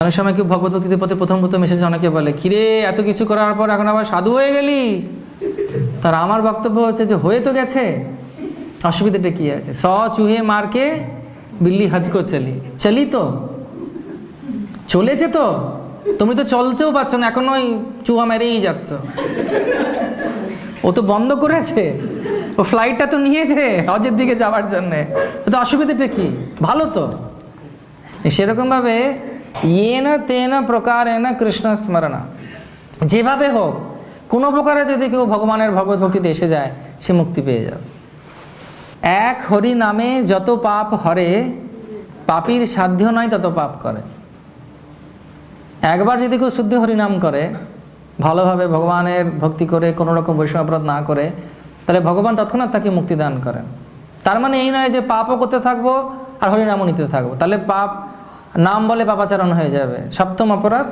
অনেক সময় কেউ ভগবত ভক্তির পথে প্রথম প্রথম এসেছে, অনেকে বলে কিরে এত কিছু করার পর এখন আবার সাধু হয়ে গেলি। তার আমার বক্তব্য হচ্ছে যে হয়ে তো গেছে, অসুবিধাটা কি আছে? স চুহে মারকে বিল্লি হজকো চলি তো চলেছে, তো তুমি তো চলতেও পারছো না, এখন ওই চুহা মেরেই যাচ্ছ। ও তো বন্ধ করেছে, ও ফ্লাইটটা তো নিয়েছে হজের দিকে যাওয়ার জন্যে, তো অসুবিধাটা কি? ভালো তো। সেরকম ভাবে ইয়েন তেন প্রকারেণ কৃষ্ণ স্মরণ, যেভাবে হোক কোনো প্রকারে যদি কেউ ভগবানের ভগবত ভক্তিতে এসে যায়, সে মুক্তি পেয়ে যাবে। এক হরি নামে যত পাপ হরে, পাপীর সাধ্য নয় তত পাপ করে। একবার যদি কেউ শুদ্ধ হরিনাম করে, ভালোভাবে ভগবানের ভক্তি করে, কোনো রকম বৈষ্ণব অপরাধ না করে, তাহলে ভগবান তৎক্ষণাৎ তাকে মুক্তি দান করেন। তার মানে এই নয় যে পাপও করতে থাকবো আর হরিনামও নিতে থাকবো, তাহলে পাপ নাম বলে পাপাচরণ হয়ে যাবে, সপ্তম অপরাধ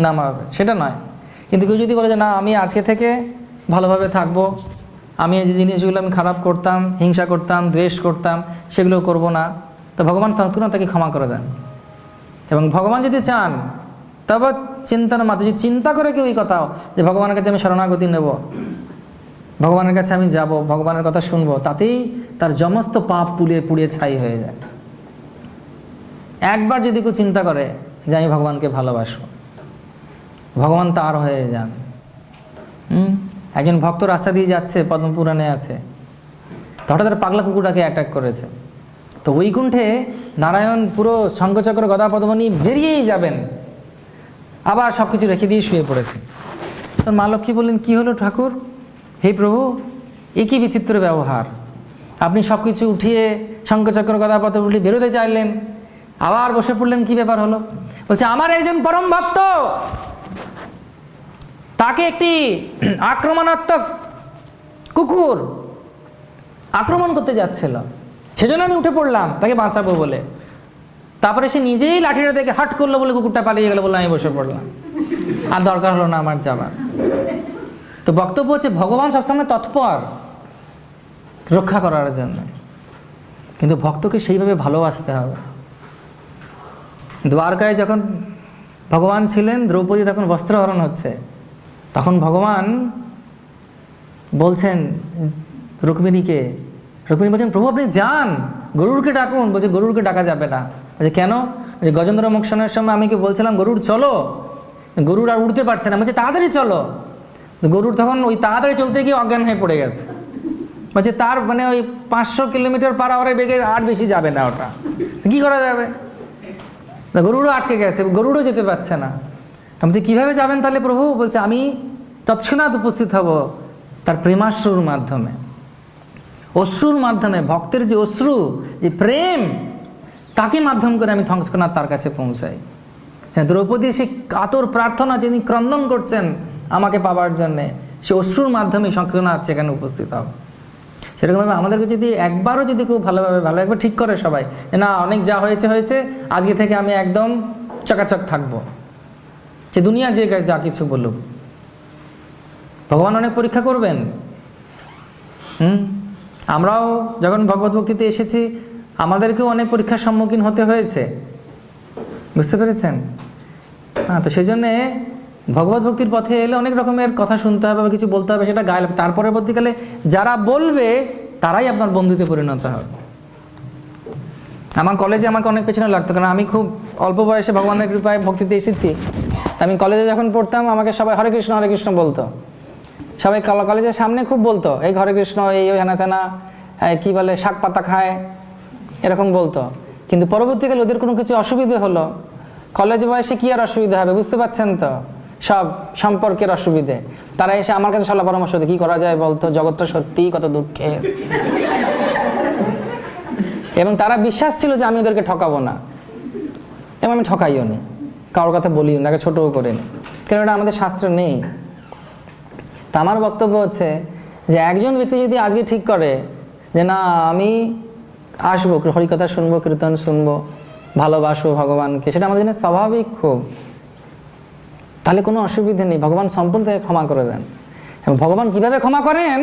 নাম হবে, সেটা নয়। কিন্তু কেউ যদি বলে যে না আমি আজকে থেকে ভালোভাবে থাকবো, আমি এই যে জিনিসগুলো আমি খারাপ করতাম, হিংসা করতাম, দ্বেষ করতাম, সেগুলো করব না, তো ভগবান তৎক্ষণাৎ তাকে ক্ষমা করে দেন। এবং ভগবান যদি চান তবে চিন্তার মাধ্যমে চিন্তা করে কেউ এই কথাও যে ভগবানের কাছে আমি শরণাগতি নেব, ভগবানের কাছে আমি যাব, ভগবানের কথা শুনবো, তাতেই তার সমস্ত পাপ পুড়িয়ে পুড়িয়ে ছাই হয়ে যায়। একবার যদি কেউ চিন্তা করে যে আমি ভগবানকে ভালোবাসবো, ভগবান তার হয়ে যান। একজন ভক্ত রাস্তা দিয়ে যাচ্ছে, পদ্মপুরাণে আছে, হঠাৎ তার পাগলা কুকুরটাকে অ্যাটাক করেছে। তো বৈকুণ্ঠে নারায়ণ পুরো শঙ্খচক্র গদা পদ্ম নিয়ে বেরিয়েই যাবেন, আবার সব কিছু রেখে দিয়ে শুয়ে পড়েছে। তোর মা লক্ষ্মী বললেন কি হলো ঠাকুর, হে প্রভু এ কি বিচিত্র ব্যবহার, আপনি সব কিছু উঠিয়ে শঙ্খচক্র গদা পদ্ম উঠিয়ে বেরোতে চাইলেন, আবার বসে পড়লেন, কি ব্যাপার হলো? বলছে আমার একজন পরম ভক্ত, তাকে একটি আক্রমণাত্মক কুকুর আক্রমণ করতে যাচ্ছিল, সেজন্য আমি উঠে পড়লাম তাকে বাঁচাবো বলে। তারপরে সে নিজেই লাঠিটা দেখে হাট করলো বলে কুকুরটা পালিয়ে গেল বলে আমি বসে পড়লাম, আর দরকার হলো না আমার যাবার। তো বক্তব্য হচ্ছে ভগবান সবসময় তৎপর রক্ষা করার জন্য, কিন্তু ভক্তকে সেইভাবে ভালোবাসতে হবে। দ্বারকায় যখন ভগবান ছিলেন, দ্রৌপদী তখন বস্ত্রহরণ হচ্ছে, তখন ভগবান বলছেন রুক্মিণীকে, রুক্মিণী বলছেন প্রভু আপনি যান, গরুরকে ডাকুন। বলছে গরুরকে ডাকা যাবে না। বলছে কেন? যে গজেন্দ্র মোক্ষণের সময় আমি কি বলছিলাম গরুর চলো, গরুর আর উঠতে পারছে না, বলছে তাড়াতাড়ি চলো। গরুর তখন ওই তাড়াতাড়ি চলতে গিয়ে অজ্ঞান হয়ে পড়ে গেছে। বলছে তার মানে ওই 500 কিলোমিটার পার আওয়ারে বেগে আর বেশি যাবে না, ওটা কি করা যাবে? গরুরও আটকে গেছে, গরুরও যেতে পারছে না। বলছে কীভাবে যাবেন তাহলে প্রভু? বলছে আমি তৎক্ষণাৎ উপস্থিত হব তার প্রেমাশ্রুর মাধ্যমে, অশ্রুর মাধ্যমে, ভক্তের যে অশ্রু, যে প্রেম, তাকে মাধ্যম করে আমি তৎক্ষণাৎ তার কাছে পৌঁছাই। দ্রৌপদী সে কাতর প্রার্থনা যিনি ক্রন্দন করছেন আমাকে পাওয়ার জন্যে, সে অশ্রুর মাধ্যমে তৎক্ষণাৎ সেখানে উপস্থিত হব। সেরকমভাবে আমাদেরকে যদি একবারও যদি কেউ ভালোভাবে একবার ঠিক করে সবাই না অনেক যা হয়েছে হয়েছে, আজকে থেকে আমি একদম চকাচক থাকবো, সে দুনিয়া যে যা কিছু বলুক, ভগবান অনেক পরীক্ষা করবেন। আমরাও যখন ভগবত ভক্তিতে এসেছি আমাদেরকেও অনেক পরীক্ষার সম্মুখীন হতে হয়েছে, বুঝতে পেরেছেন? হ্যাঁ, তো সেই জন্যে ভগবত ভক্তির পথে এলে অনেক রকমের কথা শুনতে হবে বা কিছু বলতে হবে, সেটা গায়ে তার পরবর্তীকালে যারা বলবে তারাই আপনার বন্ধুতে পরিণত হবে। আমার কলেজে আমাকে অনেক পেছনে লাগতো, কারণ আমি খুব অল্প বয়সে ভগবানের কৃপায় ভক্তিতে এসেছি। আমি কলেজে যখন পড়তাম আমাকে সবাই হরে কৃষ্ণ বলতো, সবাই কলেজের সামনে খুব বলতো এই হরে কৃষ্ণ, এই ওই হেনা তেনা, কী বলে শাক পাতা খায়, এরকম বলতো। কিন্তু পরবর্তীকালে ওদের কোনো কিছু অসুবিধে হলো, কলেজ বয়সে কী আর অসুবিধা হবে বুঝতে পারছেন তো, সব সম্পর্কের অসুবিধে। তারা এসে আমার কাছে সলা পরামর্শ দিত, কী করা যায় বলতো, জগৎটা সত্যিই কত দুঃখের। এবং তারা বিশ্বাস ছিল যে আমি ওদেরকে ঠকাবো না, এবং আমি ঠকাইও নি, কারোর কথা বলিও না, ছোটও করে নি, কেন এটা আমাদের শাস্ত্রে নেই। তা আমার বক্তব্য হচ্ছে যে একজন ব্যক্তি যদি আজকে ঠিক করে যে না আমি আসবো, হরিকথা শুনবো, কীর্তন শুনবো, ভালোবাসবো ভগবানকে, সেটা আমাদের জন্য স্বাভাবিক খুব, তাহলে কোনো অসুবিধা নেই, ভগবান সম্পূর্ণ তাকে ক্ষমা করে দেন। এবং ভগবান কীভাবে ক্ষমা করেন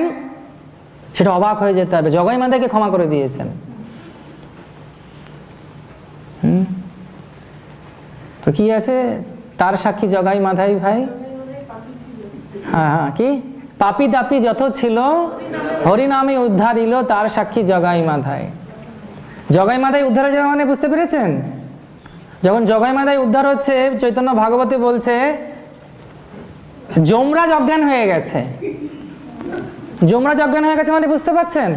সেটা অবাক হয়ে যেতে হবে। জগাই মাতাকে ক্ষমা করে দিয়েছেন। তো কি আছে, তার সাক্ষী জগাই মাধাই ভাই। হ্যাঁ হ্যাঁ, কি পাপি তাপি যত ছিল হরিনামে উদ্ধারিল, তার সাক্ষী জগাই মাধাই। জগাই মাধাই উদ্ধার হয়ে যাওয়া মানে বুঝতে পেরেছেন? যখন জগাই মাধাই উদ্ধার হচ্ছে, চৈতন্য ভাগবতে বলছে যমরাজ অজ্ঞান হয়ে গেছে। যমরাজ অজ্ঞান হয়ে গেছে মানে বুঝতে পারছেন?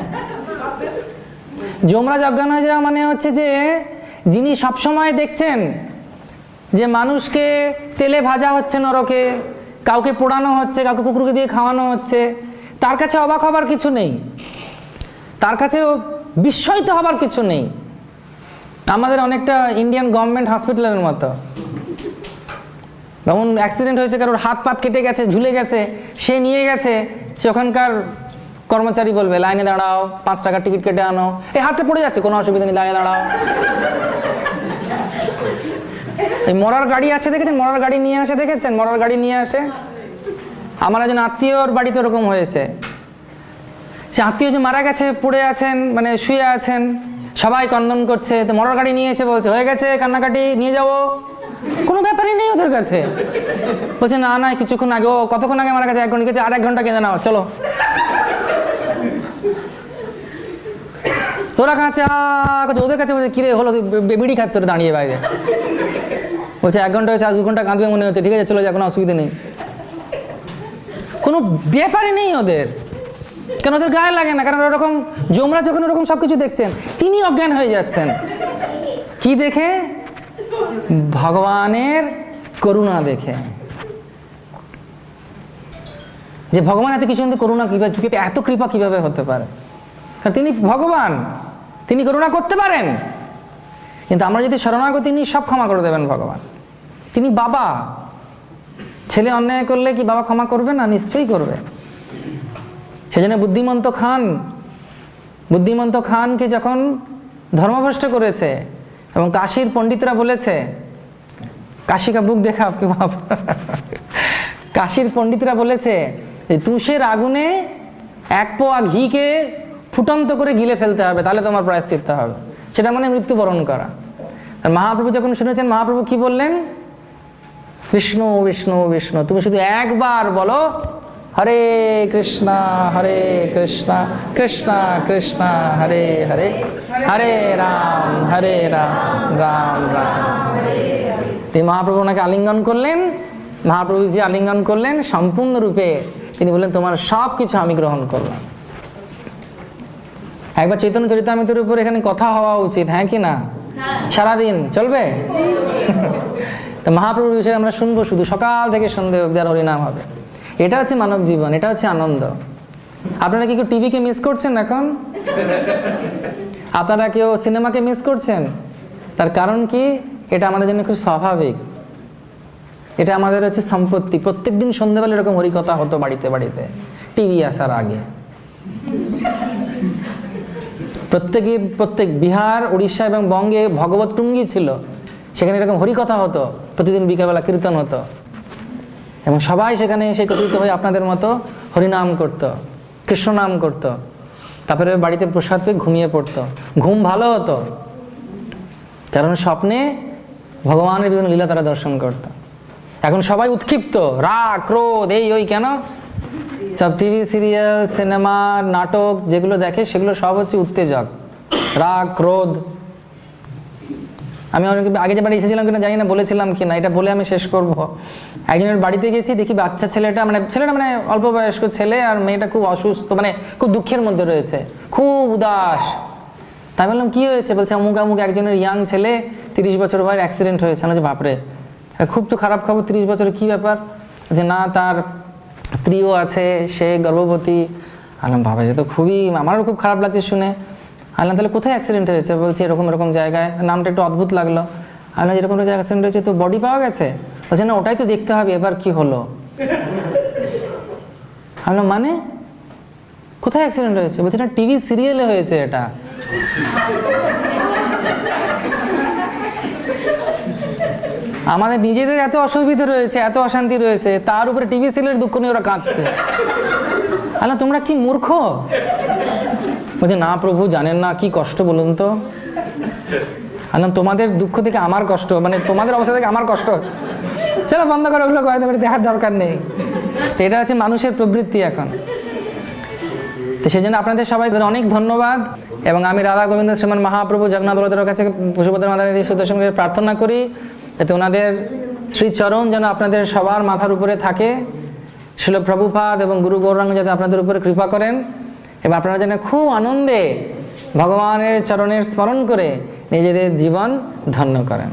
যমরাজ অজ্ঞান হয়ে যাওয়া মানে হচ্ছে যে যিনি সবসময় দেখছেন যে মানুষকে তেলে ভাজা হচ্ছে নরকে, কাউকে পোড়ানো হচ্ছে, কাউকে কুকুরকে দিয়ে খাওয়ানো হচ্ছে, তার কাছে অবাক হবার কিছু নেই, তার কাছে বিস্ময়িত হবার কিছু নেই। আমাদের অনেকটা ইন্ডিয়ান গভর্নমেন্ট হসপিটালের মতো। যেমন অ্যাক্সিডেন্ট হয়েছে, কারোর হাত পাত কেটে গেছে, ঝুলে গেছে, সে নিয়ে গেছে, সে ওখানকার কর্মচারী বলবে লাইনে দাঁড়াও, 5 টাকার টিকিট কেটে আনো, এই হাতটা পড়ে যাচ্ছে, কোনো অসুবিধা নেই, লাইনে দাঁড়াও। এই মরার গাড়ি আছে দেখেছেন, মরার গাড়ি নিয়ে আসে দেখেছেন, মরার গাড়ি নিয়ে আসে। আমার একজন আত্মীয়র বাড়িতে ওরকম হয়েছে। সে আত্মীয় যে মারা গেছে, পড়ে আছেন, মানে শুয়ে আছেন, সবাই কন্দন করছে, তো মরার গাড়ি নিয়ে এসে বলছে হয়ে গেছে, কান্নাকাটি, নিয়ে যাবো। কোনো ব্যাপারই নেই ওদের কাছে। বলছে না না, কিছুক্ষণ আগে, ও কতক্ষণ আগে মারা গেছে, 1 ঘন্টা গেছে, আর 1 ঘন্টা কেঁদে নাও, চলো। তোরা কাছে ওদের কাছে বলছে কিরে হলো, বিড়ি খাচ্ছে ওরা দাঁড়িয়ে বাইরে। বলছে 1 ঘন্টা হয়েছে, আর 2 ঘন্টা কাঁদবে মনে হচ্ছে, ঠিক আছে চলে যা, কোনো অসুবিধা নেই। কোনো ব্যাপারই নেই ওদের, কেন ওদের গায়ে লাগে না, কারণ ওরকম যমরা যখন ওরকম সবকিছু দেখছেন, তিনি অজ্ঞান হয়ে যাচ্ছেন। কি দেখে? ভগবানের করুণা দেখে। যে ভগবান এত কিছু করুণা কিভাবে, এত কৃপা কিভাবে হতে পারে? কারণ তিনি ভগবান, তিনি করুণা করতে পারেন। কিন্তু আমরা যদি শরণাগতি নিই, সব ক্ষমা করে দেবেন ভগবান। তিনি বাবা। ছেলে অন্যায় করলে কি বাবা ক্ষমা করবে না? নিশ্চয়ই করবে। সেজন্য বুদ্ধিমন্ত খানকে যখন ধর্মভ্রষ্ট করেছে, এবং কাশীর পণ্ডিতরা বলেছে, কাশী কা বুক দেখা আপকে বাপ, কাশীর পণ্ডিতরা বলেছে যে তুষের আগুনে 1 পোয়া ঘিকে ফুটন্ত করে গিলে ফেলতে হবে, তাহলে তোমার প্রায়শ্চিত্ত হবে। সেটা মানে মৃত্যুবরণ করা। আর মহাপ্রভু যখন শুনেছেন, মহাপ্রভু কি বললেন? বিষ্ণু বিষ্ণু বিষ্ণু, তুমি শুধু একবার বলো হরে কৃষ্ণ কৃষ্ণ কৃষ্ণ হরে হরে, হরে রাম রাম রাম। তিনি মহাপ্রভু ওনাকে আলিঙ্গন করলেন। মহাপ্রভু যে আলিঙ্গন করলেন, সম্পূর্ণরূপে তিনি বললেন তোমার সব কিছু আমি গ্রহণ করলাম। একবার চৈতন্য চরিতামৃতের উপর এখানে কথা হওয়া উচিত, হ্যাঁ কি না? সারাদিন চলবে? তো মহাপ্রভুর বিষয়ে আমরা শুনবো, শুধু সকাল থেকে সন্ধ্যে অবধি আর হরিনাম হবে। এটা হচ্ছে মানব জীবন, এটা হচ্ছে আনন্দ। আপনারা কি কেউ টিভিকে মিস করছেন এখন? আপনারা কেউ সিনেমাকে মিস করছেন? তার কারণ কি? এটা আমাদের জন্য খুব স্বাভাবিক, এটা আমাদের হচ্ছে সম্পত্তি। প্রত্যেকদিন সন্ধ্যাবেলা এরকম হরিকথা হতো বাড়িতে বাড়িতে, টিভি আসার আগে। প্রত্যেক বিহার, উড়িষ্যা এবং বঙ্গে ভগবত টুঙ্গি ছিল, সেখানে এরকম হরিকথা হতো, প্রতিদিন বিকালবেলা কীর্তন হতো, এবং সবাই সেখানে এসে একত্রিত হয়ে আপনাদের মতো হরিনাম করত, কৃষ্ণ নাম করত। তারপরে বাড়িতে প্রসাদ পেয়ে ঘুমিয়ে পড়তো। ঘুম ভালো হতো, কারণ স্বপ্নে ভগবানের বিভিন্ন লীলা তারা দর্শন করত। এখন সবাই উৎক্ষিপ্ত, রাগ ক্রোধ এই ওই, কেন? সব টিভি সিরিয়াল, সিনেমা, নাটক যেগুলো দেখে, সেগুলো সব হচ্ছে উত্তেজক, রাগ ক্রোধ। আমি অনেক আগে যে বাড়ি এসেছিলাম কিনা জানি না, বলেছিলাম কিনা, এটা বলে আমি শেষ করব। একজনের বাড়িতে গেছি, দেখি বাচ্চা ছেলেটা মানে অল্প বয়স্ক ছেলে, আর মেয়েটা খুব অসুস্থ, মানে খুব দুঃখের মধ্যে রয়েছে, খুব উদাস। তাই বললাম কি হয়েছে? বলছে অমুক অমুক একজনের ইয়াং ছেলে, 30 বছর বয়স, অ্যাক্সিডেন্ট হয়েছে। আমি যে বাপরে, খুব তো খারাপ খবর, 30 বছরের কি ব্যাপার? যে না, তার স্ত্রীও আছে, সে গর্ভবতী। আলাম বাবা, যে তো খুবই, আমারও খুব খারাপ লাগছে শুনে। আলাম তাহলে কোথায় অ্যাক্সিডেন্ট হয়েছে? বলছে এরকম জায়গায়। নামটা একটু অদ্ভুত লাগলো। আলাম যেরকম জায়গায় অ্যাক্সিডেন্ট হয়েছে, তো বডি পাওয়া গেছে? বলছে না, ওটাই তো দেখতে হবে এবার কি হলো। আলাম মানে কোথায় অ্যাক্সিডেন্ট হয়েছে? বলছে না, টিভি সিরিয়ালে হয়েছে এটা। আমাদের নিজেদের এত অসুবিধা রয়েছে, এত অশান্তি রয়েছে, তার উপরে টিভি সিরিয়ালের দুঃখ নিয়ে ওরা কাঁদছে। আলাম তোমরা কি মূর্খ? বলছে না প্রভু, জানেন না কি কষ্ট বলুন তো। আনলাম তোমাদের দুঃখ থেকে আমার কষ্ট, মানে তোমাদের অবস্থা থেকে আমার কষ্ট হচ্ছে, চলো বন্ধ করো, ওগুলো কয়েক দেখার দরকার নেই। তো এটা হচ্ছে মানুষের প্রবৃত্তি এখন। তো সেই জন্য আপনাদের সবাইকে অনেক ধন্যবাদ। এবং আমি রাধা গোবিন্দ শ্রীমান মহাপ্রভু জগন্নাথ বলদেবের কাছে পশুপতির মাতার সুদর্শন প্রার্থনা করি, যাতে ওনাদের শ্রীচরণ যেন আপনাদের সবার মাথার উপরে থাকে, শিল প্রভুপাদ এবং গুরু গৌরাঙ্গ যাতে আপনাদের উপরে কৃপা করেন, এবং আপনারা যেন খুব আনন্দে ভগবানের চরণের স্মরণ করে নিজেদের জীবন ধন্য করেন।